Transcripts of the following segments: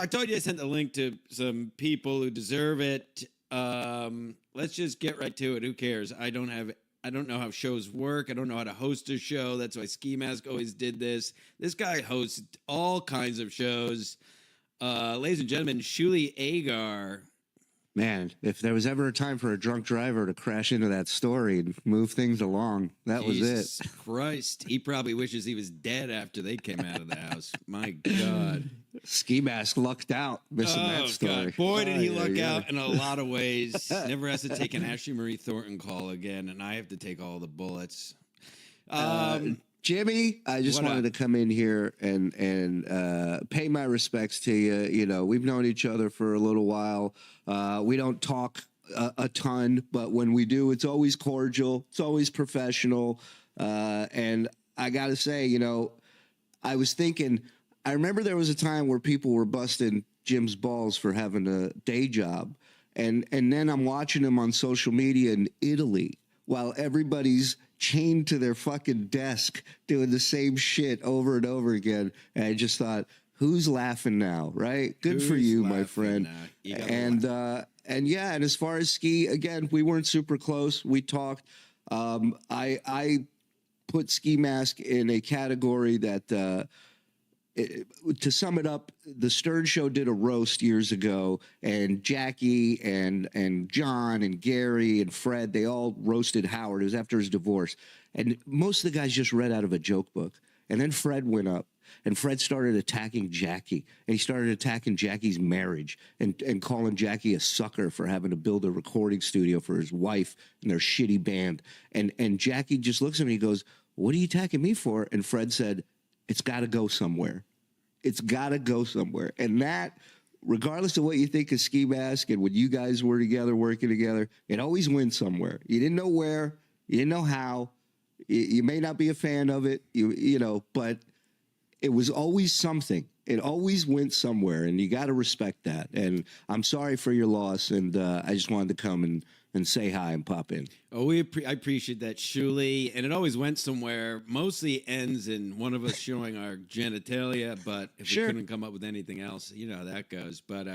I told you I sent the link to some people who deserve it. Let's just get right to it. Who cares? I don't know how shows work. I don't know how to host a show. That's why Ski Mask always did this. This guy hosts all kinds of shows. Ladies and gentlemen, Shuli Agar. Man, if there was ever a time for a drunk driver to crash into that story and move things along, that was it. Jesus Christ. He probably wishes he was dead after they came out of the house. My God. Ski Mask lucked out missing that story. God. Boy, did he luck out in a lot of ways. Never has to take an Ashley Marie Thornton call again, and I have to take all the bullets. Jimmy, I just wanted to come in here and pay my respects to you. You know, we've known each other for a little while. We don't talk a ton, but when we do, it's always cordial. It's always professional. And I got to say, you know, I was thinking, I remember there was a time where people were busting Jim's balls for having a day job. And then I'm watching him on social media in Italy while everybody's chained to their fucking desk doing the same shit over and over again. And I just thought, who's laughing now, right? Good for you, my friend. And yeah, and as far as Ski, again, we weren't super close. We talked. I put Ski Mask in a category that to sum it up, the Stern Show did a roast years ago, and Jackie and John and Gary and Fred, they all roasted Howard. It was after his divorce. And most of the guys just read out of a joke book. And then Fred went up, and Fred started attacking Jackie. And he started attacking Jackie's marriage and calling Jackie a sucker for having to build a recording studio for his wife and their shitty band. And Jackie just looks at me and he goes, "What are you attacking me for?" And Fred said, "It's got to go somewhere. It's got to go somewhere." And that, regardless of what you think of Ski Mask and when you guys were together, working together, it always went somewhere. You didn't know where, you didn't know how. You may not be a fan of it, you know, but it was always something. It always went somewhere, and you got to respect that. And I'm sorry for your loss, and I just wanted to come and say hi and pop in. Oh, I appreciate that, Shuli. And it always went somewhere. Mostly ends in one of us showing our genitalia, but if we couldn't come up with anything else, you know how that goes. But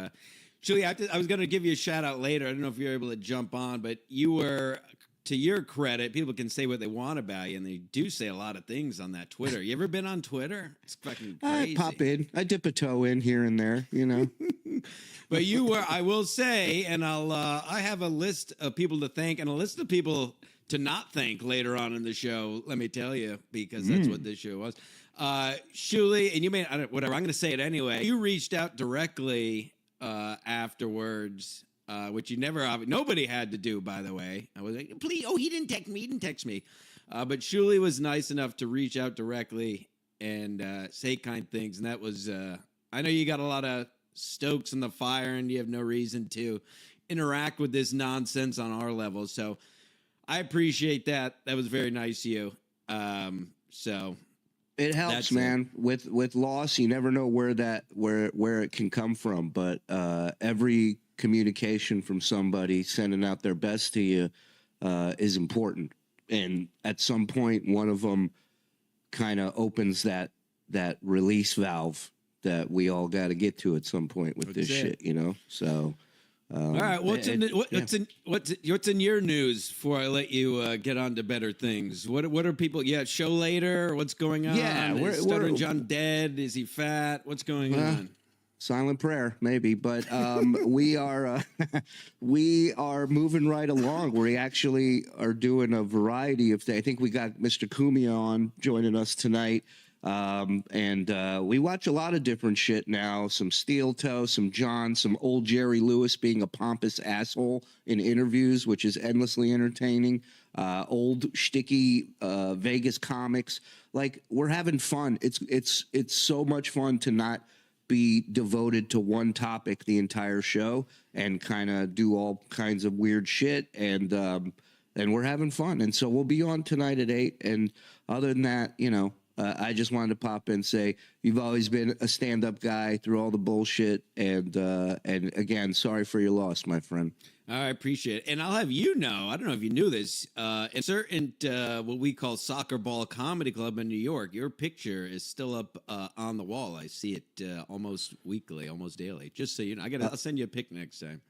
Shuli, I was going to give you a shout out later. I don't know if you're able to jump on, but you were, to your credit, people can say what they want about you, and they do say a lot of things on that Twitter. You ever been on Twitter? It's fucking crazy. I pop in. I dip a toe in here and there, you know. But you were, I will say, and I have a list of people to thank and a list of people to not thank later on in the show, let me tell you, because that's what this show was. Shuli, and you may, whatever, I'm going to say it anyway. You reached out directly afterwards, which you never, nobody had to do, by the way. I was like, please, he didn't text me. But Shuli was nice enough to reach out directly and say kind things. And that was, I know you got a lot of stokes in the fire and you have no reason to interact with this nonsense on our level. So I appreciate that. That was very nice of you. So it helps, man. With loss, you never know where it can come from. But every communication from somebody sending out their best to you is important. And at some point, one of them kind of opens that release valve that we all got to get to at some point with this shit, you know? So, all right. What's in your news before I let you get on to better things? What are people? Yeah. Show later. What's going on? Yeah. Is Stuttering John dead? Is he fat? What's going on? Silent prayer, maybe, but we are moving right along. We actually are doing a variety of things. I think we got Mr. Kumia on joining us tonight. And we watch a lot of different shit now, some Steel Toe, some John, some old Jerry Lewis being a pompous asshole in interviews, which is endlessly entertaining, old shticky Vegas comics. Like, we're having fun. It's so much fun to not be devoted to one topic the entire show and kind of do all kinds of weird shit, and we're having fun. And so we'll be on tonight at 8, and other than that, you know, I just wanted to pop in and say you've always been a stand-up guy through all the bullshit, and again, sorry for your loss, my friend. I appreciate it. And I'll have you know, I don't know if you knew this, in certain what we call Soccer Ball Comedy Club in New York, your picture is still up on the wall. I see it almost weekly, almost daily. Just so you know, I'll send you a pic next time.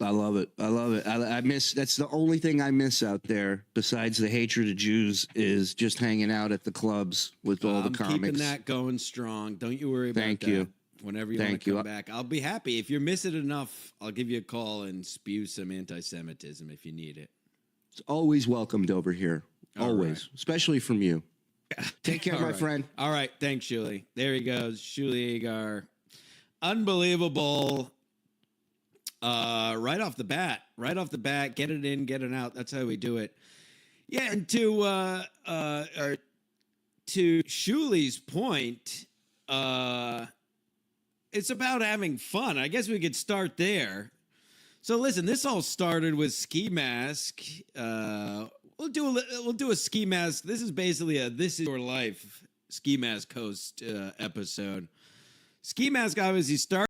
I love it. I love it. I miss. That's the only thing I miss out there, besides the hatred of Jews, is just hanging out at the clubs with all the comics. I'm keeping that going strong. Don't you worry about that. Thank you. Whenever you want to come back, I'll be happy. If you're missing enough, I'll give you a call and spew some anti-Semitism if you need it. It's always welcomed over here. Always, especially from you. Take care, my friend. All right. Thanks, Shuli. There he goes. Shuli Egar. Unbelievable. Right off the bat, get it in, get it out. That's how we do it. Yeah, and to Shuli's point, it's about having fun. I guess we could start there. So listen, this all started with Ski Mask. We'll do a Ski Mask. This is basically a This Is Your Life Ski Mask host episode. Ski Mask obviously started